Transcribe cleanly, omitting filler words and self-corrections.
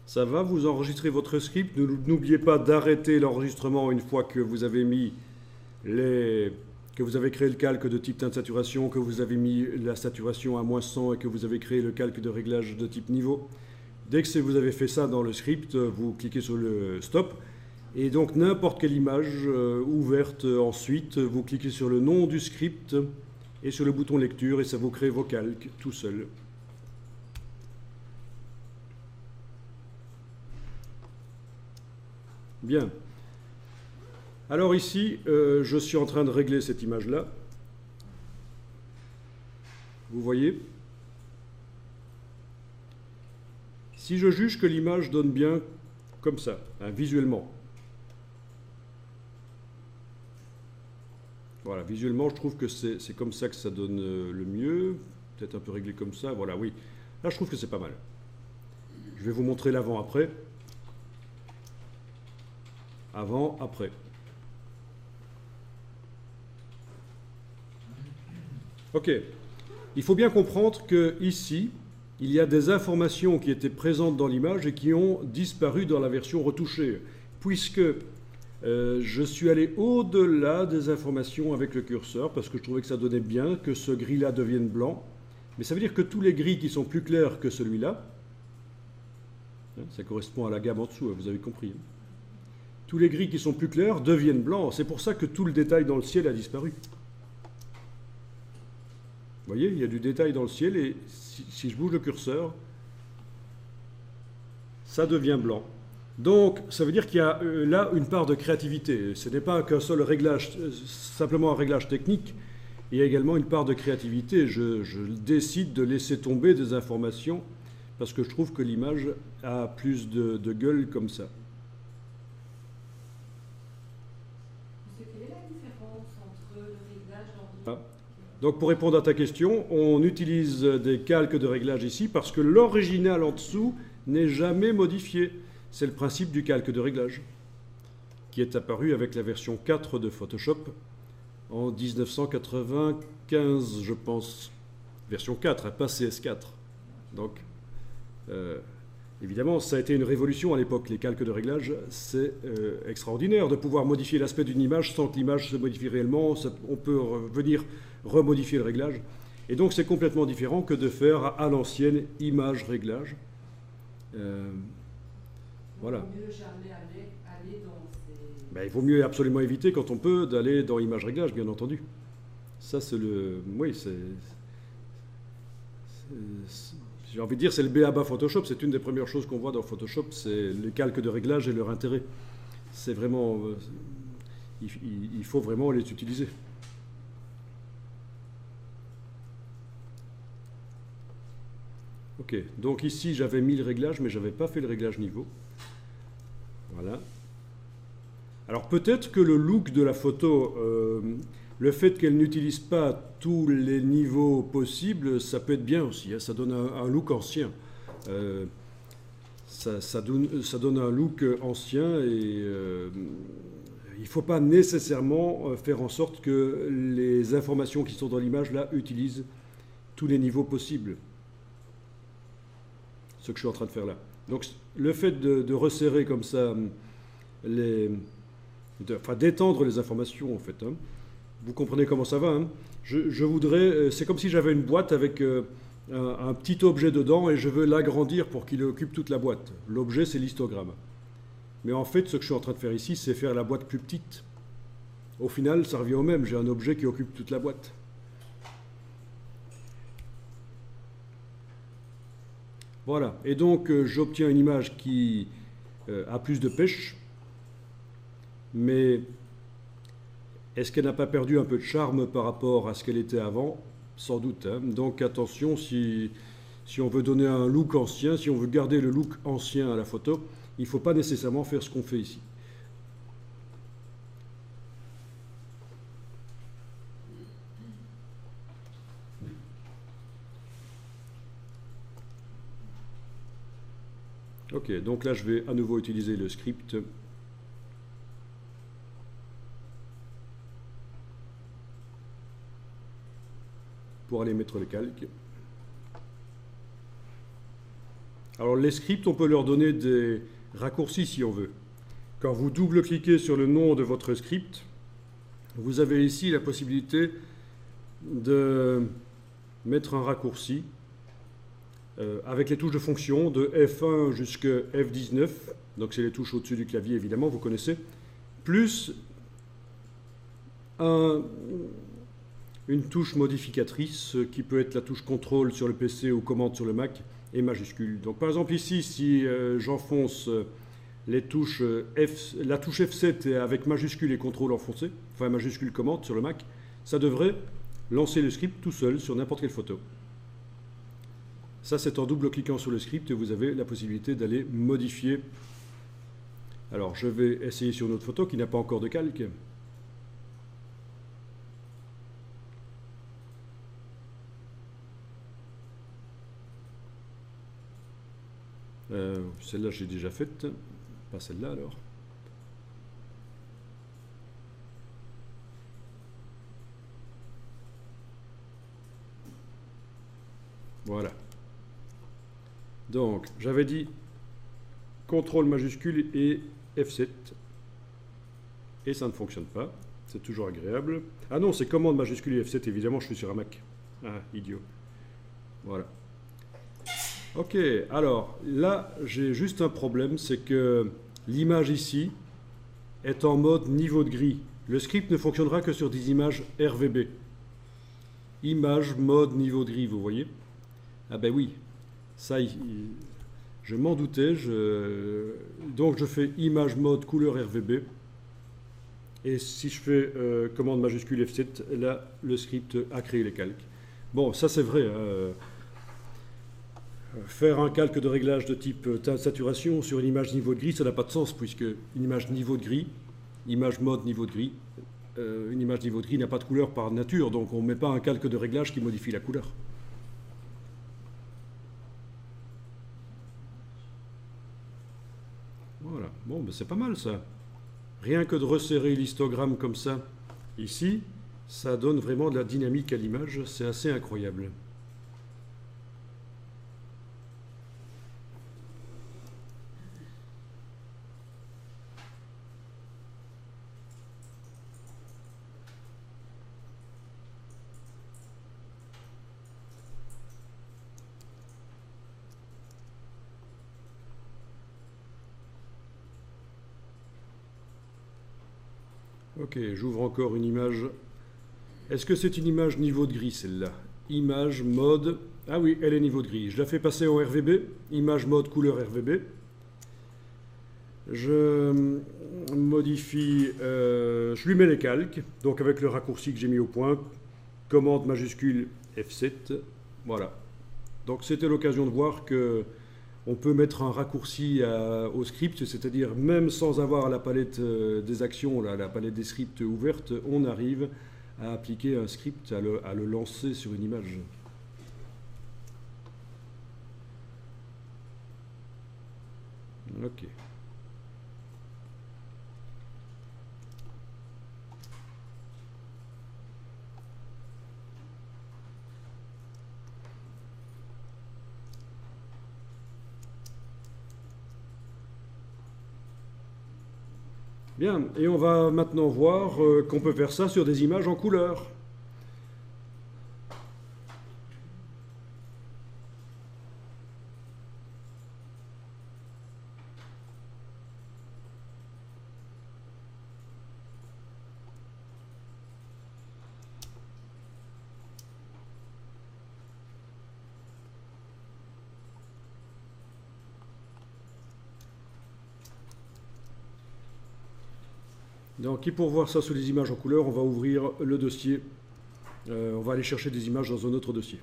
Ça va, vous enregistrez votre script. N'oubliez pas d'arrêter l'enregistrement une fois que vous avez mis que vous avez créé le calque de type teinte saturation, que vous avez mis la saturation à -100 et que vous avez créé le calque de réglage de type niveau. Dès que vous avez fait ça dans le script, vous cliquez sur le stop. Et donc n'importe quelle image ouverte ensuite, vous cliquez sur le nom du script et sur le bouton lecture et ça vous crée vos calques tout seul. Bien. Alors ici, je suis en train de régler cette image-là. Vous voyez? Si je juge que l'image donne bien comme ça, hein, visuellement. Voilà, visuellement, je trouve que c'est comme ça que ça donne le mieux. Peut-être un peu réglé comme ça. Voilà, oui. Là, je trouve que c'est pas mal. Je vais vous montrer l'avant-après. Avant-après. Ok. Il faut bien comprendre que ici, il y a des informations qui étaient présentes dans l'image et qui ont disparu dans la version retouchée, puisque je suis allé au-delà des informations avec le curseur, parce que je trouvais que ça donnait bien que ce gris-là devienne blanc. Mais ça veut dire que tous les gris qui sont plus clairs que celui-là, hein, ça correspond à la gamme en dessous, vous avez compris. Hein. Tous les gris qui sont plus clairs deviennent blancs. C'est pour ça que tout le détail dans le ciel a disparu. Vous voyez, il y a du détail dans le ciel et si je bouge le curseur, ça devient blanc. Donc, ça veut dire qu'il y a là une part de créativité. Ce n'est pas qu'un seul réglage, simplement un réglage technique. Il y a également une part de créativité. Je décide de laisser tomber des informations parce que je trouve que l'image a plus de gueule comme ça. Quelle est la différence entre le réglage en... Ah. Donc pour répondre à ta question, on utilise des calques de réglage ici parce que l'original en dessous n'est jamais modifié. C'est le principe du calque de réglage qui est apparu avec la version 4 de Photoshop en 1995, je pense. Version 4, pas CS4. Donc, évidemment, ça a été une révolution à l'époque. Les calques de réglage, c'est extraordinaire de pouvoir modifier l'aspect d'une image sans que l'image se modifie réellement. On peut venir remodifier le réglage. Et donc, c'est complètement différent que de faire à l'ancienne image réglage. Voilà. Il vaut mieux jamais aller dans ces... Ben, il vaut mieux absolument éviter, quand on peut, d'aller dans image réglage, bien entendu. Ça, c'est le... Oui, j'ai envie de dire, c'est le b.a.-ba Photoshop. C'est une des premières choses qu'on voit dans Photoshop, c'est les calques de réglage et leur intérêt. C'est vraiment... il faut vraiment les utiliser. Ok, donc ici, j'avais mis le réglage, mais je n'avais pas fait le réglage niveau. Voilà. Alors peut-être que le look de la photo, le fait qu'elle n'utilise pas tous les niveaux possibles, ça peut être bien aussi. Hein, ça donne un look ancien. Ça donne un look ancien et il ne faut pas nécessairement faire en sorte que les informations qui sont dans l'image là utilisent tous les niveaux possibles. Ce que je suis en train de faire là. Donc le fait de resserrer comme ça, d'étendre les informations en fait. Hein. Vous comprenez comment ça va. Hein. Je voudrais, c'est comme si j'avais une boîte avec un petit objet dedans et je veux l'agrandir pour qu'il occupe toute la boîte. L'objet c'est l'histogramme. Mais en fait ce que je suis en train de faire ici c'est faire la boîte plus petite. Au final ça revient au même, j'ai un objet qui occupe toute la boîte. Voilà, et donc j'obtiens une image qui a plus de pêche, mais est-ce qu'elle n'a pas perdu un peu de charme par rapport à ce qu'elle était avant? Sans doute. Hein. Donc attention, si on veut donner un look ancien, si on veut garder le look ancien à la photo, il ne faut pas nécessairement faire ce qu'on fait ici. Ok, donc là je vais à nouveau utiliser le script. Pour aller mettre le calque. Alors les scripts, on peut leur donner des raccourcis si on veut. Quand vous double-cliquez sur le nom de votre script, vous avez ici la possibilité de mettre un raccourci avec les touches de fonction de F1 jusqu'à F19, donc c'est les touches au-dessus du clavier évidemment, vous connaissez, plus une touche modificatrice qui peut être la touche contrôle sur le PC ou commande sur le Mac et majuscule. Donc par exemple ici, si j'enfonce les touches la touche F7 avec majuscule et contrôle enfoncé, enfin majuscule commande sur le Mac, ça devrait lancer le script tout seul sur n'importe quelle photo. Ça, c'est en double-cliquant sur le script et vous avez la possibilité d'aller modifier. Alors, je vais essayer sur une autre photo qui n'a pas encore de calque. Celle-là, j'ai déjà faite. Pas celle-là, alors. Voilà. Donc, j'avais dit CTRL majuscule et F7. Et ça ne fonctionne pas. C'est toujours agréable. Ah non, c'est commande majuscule et F7, évidemment, je suis sur un Mac. Ah, idiot. Voilà. Ok, alors, là, j'ai juste un problème, c'est que l'image ici est en mode niveau de gris. Le script ne fonctionnera que sur des images RVB. Image, mode, niveau de gris, vous voyez? Ah ben oui, ça, je m'en doutais. Donc je fais image mode couleur RVB. Et si je fais commande majuscule F7, là, le script a créé les calques. Bon, ça c'est vrai. Faire un calque de réglage de type saturation sur une image niveau de gris, ça n'a pas de sens, puisque une image niveau de gris, image mode niveau de gris, une image niveau de gris n'a pas de couleur par nature, donc on ne met pas un calque de réglage qui modifie la couleur. Voilà, bon, ben c'est pas mal ça. Rien que de resserrer l'histogramme comme ça, ici, ça donne vraiment de la dynamique à l'image, c'est assez incroyable. Ok, j'ouvre encore une image. Est-ce que c'est une image niveau de gris, celle-là? Image, mode... Ah oui, elle est niveau de gris. Je la fais passer en RVB. Image, mode, couleur RVB. Je modifie... je lui mets les calques. Donc avec le raccourci que j'ai mis au point. Commande majuscule F7. Voilà. Donc c'était l'occasion de voir que on peut mettre un raccourci au script, c'est-à-dire même sans avoir la palette des actions, la palette des scripts ouverte, on arrive à appliquer un script, à le lancer sur une image. Ok. Bien, et on va maintenant voir qu'on peut faire ça sur des images en couleur. Donc, pour voir ça sur les images en couleur, on va ouvrir le dossier. On va aller chercher des images dans un autre dossier.